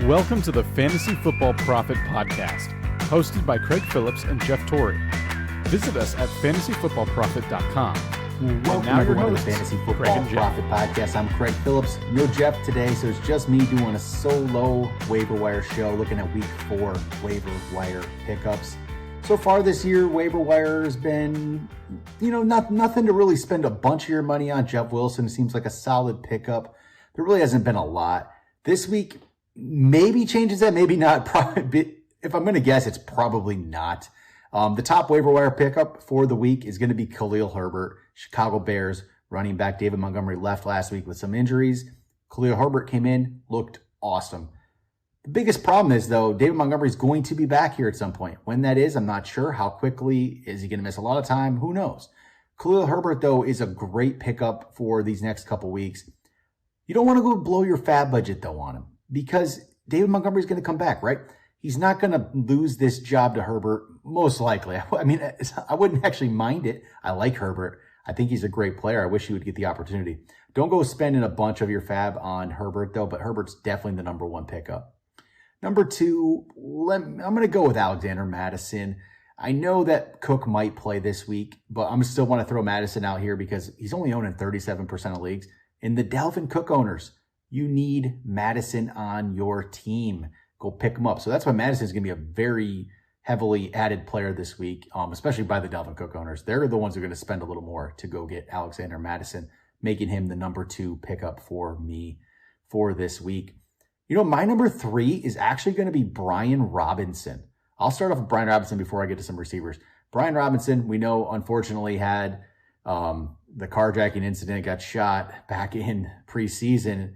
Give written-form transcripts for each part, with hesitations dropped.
Welcome to the Fantasy Football Profit Podcast, hosted by Craig Phillips and Jeff Torrey. Visit us at fantasyfootballprofit.com. Welcome everyone to the Fantasy Football Profit Podcast. I'm Craig Phillips. No Jeff today, so it's just me doing a solo waiver wire show, looking at week 4 waiver wire pickups. So far this year, waiver wire has been, nothing to really spend a bunch of your money on. Jeff Wilson seems like a solid pickup. There really hasn't been a lot. This week, maybe changes that, maybe not. Probably, if I'm going to guess, it's probably not. The top waiver wire pickup for the week is going to be Khalil Herbert, Chicago Bears running back. David Montgomery left last week with some injuries. Khalil Herbert came in, looked awesome. The biggest problem is, though, David Montgomery is going to be back here at some point. When that is, I'm not sure. How quickly? Is he going to miss a lot of time? Who knows? Khalil Herbert, though, is a great pickup for these next couple weeks. You don't want to go blow your fab budget, though, on him, because David Montgomery is going to come back, right? He's not going to lose this job to Herbert, most likely. I mean, I wouldn't actually mind it. I like Herbert. I think he's a great player. I wish he would get the opportunity. Don't go spending a bunch of your fab on Herbert, though, but Herbert's definitely the number 1 pickup. Number 2, I'm going to go with Alexander Mattison. I know that Cook might play this week, but I'm still want to throw Mattison out here because he's only owned in 37% of leagues. In the Dalvin Cook owners, you need Mattison on your team. Go pick him up. So that's why Madison is going to be a very heavily added player this week, especially by the Dalvin Cook owners. They're the ones who are going to spend a little more to go get Alexander Mattison, making him the number 2 pickup for me for this week. My number 3 is actually going to be Brian Robinson. I'll start off with Brian Robinson before I get to some receivers. Brian Robinson, we know, unfortunately had the carjacking incident, got shot back in preseason.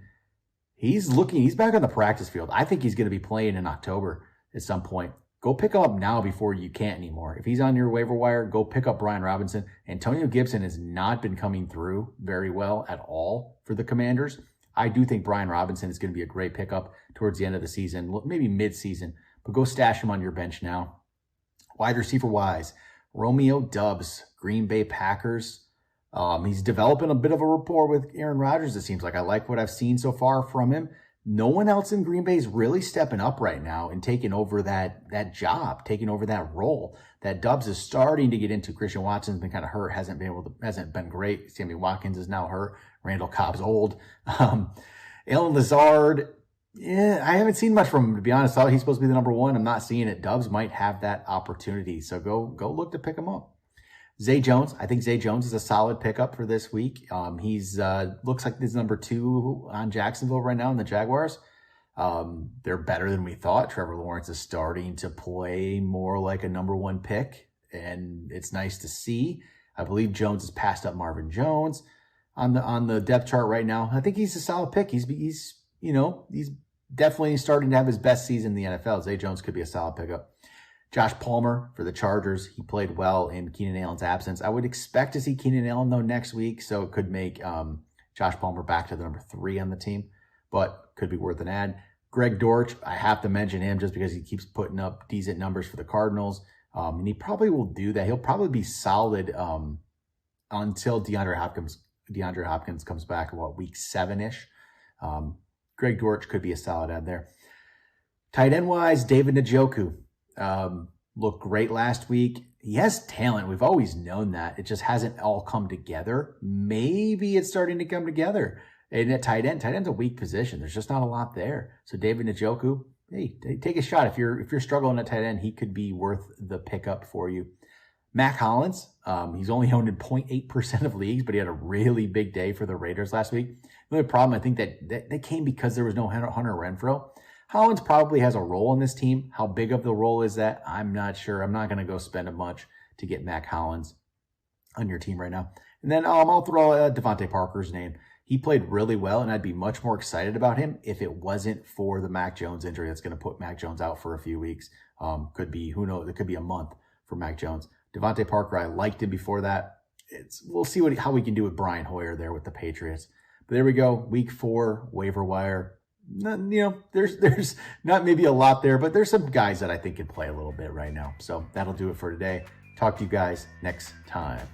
He's back on the practice field. I think he's going to be playing in October at some point. Go pick him up now before you can't anymore. If he's on your waiver wire, go pick up Brian Robinson. Antonio Gibson has not been coming through very well at all for the Commanders. I do think Brian Robinson is going to be a great pickup towards the end of the season, maybe mid-season, but go stash him on your bench now. Wide receiver wise, Romeo Dubose, Green Bay Packers. He's developing a bit of a rapport with Aaron Rodgers, it seems like. I like what I've seen so far from him. No one else in Green Bay is really stepping up right now and taking over that job, taking over that role that Dubs is starting to get into. Christian Watson's been kind of hurt, hasn't been great. Sammy Watkins is now hurt. Randall Cobb's old. Alan Lazard, I haven't seen much from him, to be honest. I thought he's supposed to be the number 1. I'm not seeing it. Dubs might have that opportunity, so go look to pick him up. Zay Jones, I think Zay Jones is a solid pickup for this week. He's looks like he's number 2 on Jacksonville right now in the Jaguars. They're better than we thought. Trevor Lawrence is starting to play more like a number 1 pick, and it's nice to see. I believe Jones has passed up Marvin Jones on the depth chart right now. I think he's a solid pick. He's definitely starting to have his best season in the NFL. Zay Jones could be a solid pickup. Josh Palmer for the Chargers. He played well in Keenan Allen's absence. I would expect to see Keenan Allen, though, next week, so it could make Josh Palmer back to the number 3 on the team, but could be worth an add. Greg Dortch, I have to mention him just because he keeps putting up decent numbers for the Cardinals, and he probably will do that. He'll probably be solid until DeAndre Hopkins comes back, week 7-ish. Greg Dortch could be a solid add there. Tight end-wise, David Njoku. Looked great last week. He has talent. We've always known that. It just hasn't all come together. Maybe it's starting to come together. And at tight end's a weak position. There's just not a lot there. So David Njoku, hey, take a shot. If you're struggling at tight end, he could be worth the pickup for you. Mac Hollins, he's only owned in 0.8% of leagues, but he had a really big day for the Raiders last week. The only problem, I think, that came because there was no Hunter Renfrow. Hollins probably has a role in this team. How big of the role is that? I'm not sure. I'm not going to go spend a bunch to get Mac Hollins on your team right now. And then I'll throw Devontae Parker's name. He played really well, and I'd be much more excited about him if it wasn't for the Mac Jones injury that's going to put Mac Jones out for a few weeks. Could be, who knows, it could be a month for Mac Jones. Devontae Parker, I liked him before that. We'll see how we can do with Brian Hoyer there with the Patriots. But there we go, week 4, waiver wire. There's not maybe a lot there, but there's some guys that I think can play a little bit right now. So that'll do it for today. Talk to you guys next time.